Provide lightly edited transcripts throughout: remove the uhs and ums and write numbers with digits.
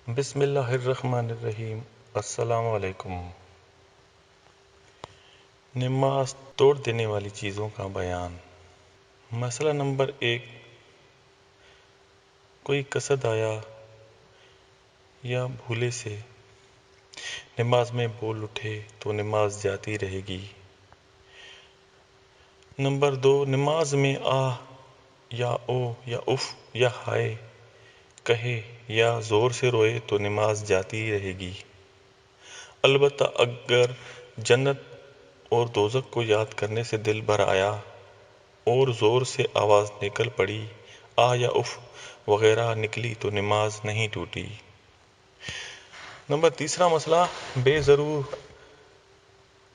بسم اللہ الرحمن الرحیم۔ السلام علیکم۔ نماز توڑ دینے والی چیزوں کا بیان۔ مسئلہ نمبر 1، کوئی قصد آیا یا بھولے سے نماز میں بول اٹھے تو نماز جاتی رہے گی۔ نمبر 2، نماز میں آہ یا او یا اف یا ہائے کہے یا زور سے روئے تو نماز جاتی رہے گی، البتہ اگر جنت اور دوزخ کو یاد کرنے سے دل بھر آیا اور زور سے آواز نکل پڑی، آ یا اف وغیرہ نکلی تو نماز نہیں ٹوٹی۔ نمبر 3 مسئلہ، بے ضرور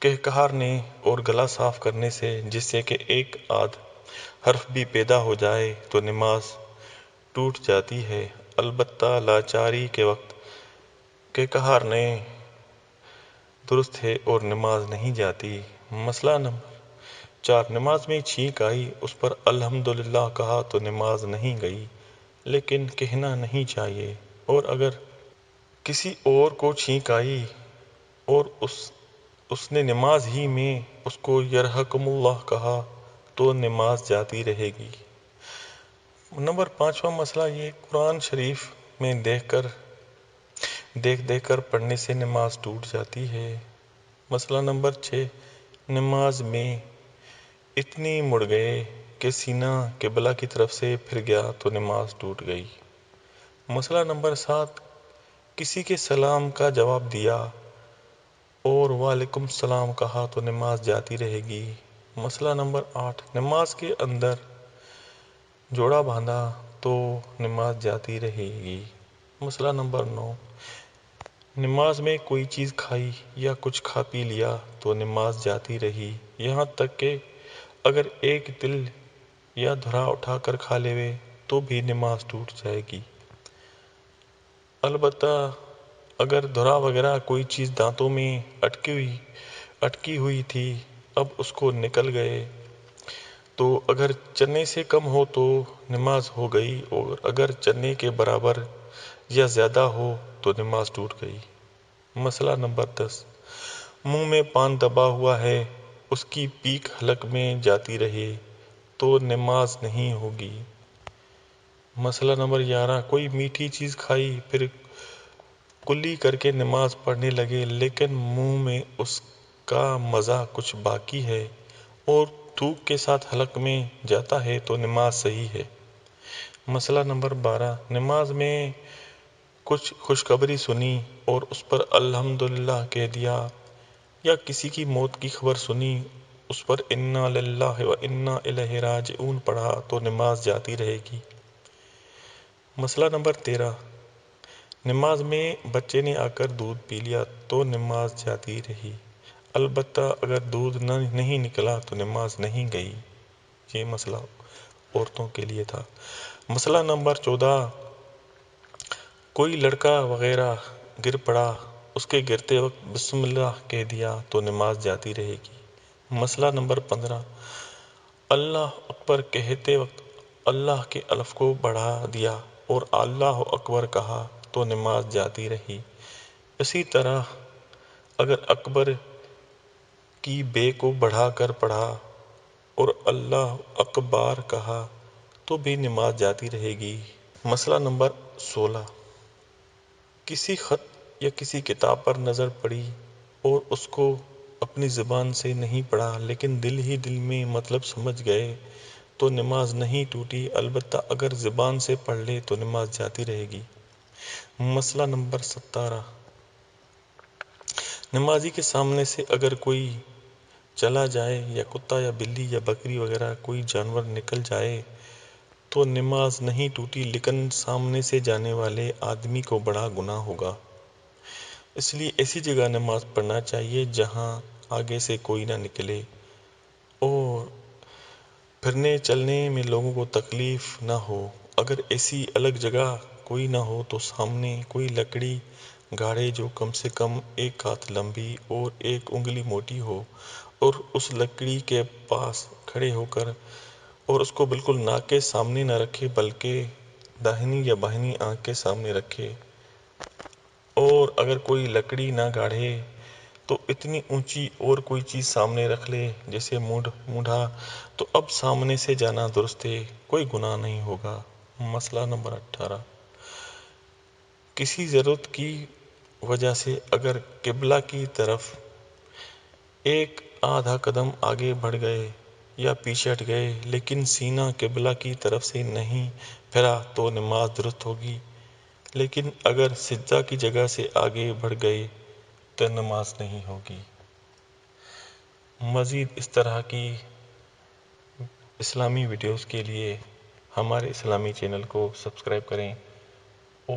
کہکہارنے اور گلا صاف کرنے سے جس سے کہ ایک آدھ حرف بھی پیدا ہو جائے تو نماز ٹوٹ جاتی ہے، البتہ لاچاری کے وقت کہکہارنے درست ہے اور نماز نہیں جاتی۔ مسئلہ نمبر 4، نماز میں چھینک آئی، اس پر الحمدللہ کہا تو نماز نہیں گئی، لیکن کہنا نہیں چاہیے، اور اگر کسی اور کو چھینک آئی اور اس نے نماز ہی میں اس کو یرحمکم اللہ کہا تو نماز جاتی رہے گی۔ نمبر 5 مسئلہ، یہ قرآن شریف میں دیکھ کر پڑھنے سے نماز ٹوٹ جاتی ہے۔ مسئلہ نمبر 6، نماز میں اتنی مڑ گئے کہ سینہ قبلہ کی طرف سے پھر گیا تو نماز ٹوٹ گئی۔ مسئلہ نمبر 7، کسی کے سلام کا جواب دیا اور وعلیکم السلام کہا تو نماز جاتی رہے گی۔ مسئلہ نمبر 8، نماز کے اندر جوڑا باندھا تو نماز جاتی رہے گی۔ مسئلہ نمبر 9، نماز میں کوئی چیز کھائی یا کچھ کھا پی لیا تو نماز جاتی رہی، یہاں تک کہ اگر ایک تل یا دھرا اٹھا کر کھا لیوے تو بھی نماز ٹوٹ جائے گی، البتہ اگر دھرا وغیرہ کوئی چیز دانتوں میں اٹکی ہوئی تھی، اب اس کو نکل گئے تو اگر چنے سے کم ہو تو نماز ہو گئی، اور اگر چنے کے برابر یا زیادہ ہو تو نماز ٹوٹ گئی۔ مسئلہ نمبر 10، منہ میں پان دبا ہوا ہے، اس کی پیک حلق میں جاتی رہے تو نماز نہیں ہوگی۔ مسئلہ نمبر 11، کوئی میٹھی چیز کھائی پھر کلی کر کے نماز پڑھنے لگے لیکن منہ میں اس کا مزہ کچھ باقی ہے اور تھوک کے ساتھ حلق میں جاتا ہے تو نماز صحیح ہے۔ مسئلہ نمبر 12، نماز میں کچھ خوشخبری سنی اور اس پر الحمدللہ کہہ دیا، یا کسی کی موت کی خبر سنی اس پر انا للہ و انا الیہ راجعون پڑھا تو نماز جاتی رہے گی۔ مسئلہ نمبر 13، نماز میں بچے نے آ کر دودھ پی لیا تو نماز جاتی رہی، البتہ اگر دودھ نہیں نکلا تو نماز نہیں گئی۔ یہ مسئلہ عورتوں کے لیے تھا۔ مسئلہ نمبر 14، کوئی لڑکا وغیرہ گر پڑا، اس کے گرتے وقت بسم اللہ کہہ دیا تو نماز جاتی رہے گی۔ مسئلہ نمبر 15، اللہ اکبر کہتے وقت اللہ کے الف کو بڑھا دیا اور اللہ اکبر کہا تو نماز جاتی رہی، اسی طرح اگر اکبر کی بے کو بڑھا کر پڑھا اور اللہ اکبار کہا تو بھی نماز جاتی رہے گی۔ مسئلہ نمبر 16، کسی خط یا کسی کتاب پر نظر پڑی اور اس کو اپنی زبان سے نہیں پڑھا لیکن دل ہی دل میں مطلب سمجھ گئے تو نماز نہیں ٹوٹی، البتہ اگر زبان سے پڑھ لے تو نماز جاتی رہے گی۔ مسئلہ نمبر 17، نمازی کے سامنے سے اگر کوئی چلا جائے یا کتا یا بلی یا بکری وغیرہ کوئی جانور نکل جائے تو نماز نہیں ٹوٹی، لیکن سامنے سے جانے والے آدمی کو بڑا گناہ ہوگا، اس لیے ایسی جگہ نماز پڑھنا چاہیے جہاں آگے سے کوئی نہ نکلے اور پھرنے چلنے میں لوگوں کو تکلیف نہ ہو۔ اگر ایسی الگ جگہ کوئی نہ ہو تو سامنے کوئی لکڑی گاڑے جو کم سے کم 1 ہاتھ لمبی اور 1 انگلی موٹی ہو، اور اس لکڑی کے پاس کھڑے ہو کر اور اس کو بالکل ناک کے سامنے نہ رکھے بلکہ داہنی یا بائیں آنکھ کے سامنے رکھے اور اگر کوئی لکڑی نہ گاڑے تو اتنی اونچی اور کوئی چیز سامنے رکھ لے جیسے مونڈھا، تو اب سامنے سے جانا درست ہے، کوئی گناہ نہیں ہوگا۔ مسئلہ نمبر 18، کسی ضرورت کی وجہ سے اگر قبلہ کی طرف ایک آدھا قدم آگے بڑھ گئے یا پیچھے ہٹ گئے لیکن سینہ قبلہ کی طرف سے نہیں پھرا تو نماز درست ہوگی، لیکن اگر سجدہ کی جگہ سے آگے بڑھ گئے تو نماز نہیں ہوگی۔ مزید اس طرح کی اسلامی ویڈیوز کے لیے ہمارے اسلامی چینل کو سبسکرائب کریں۔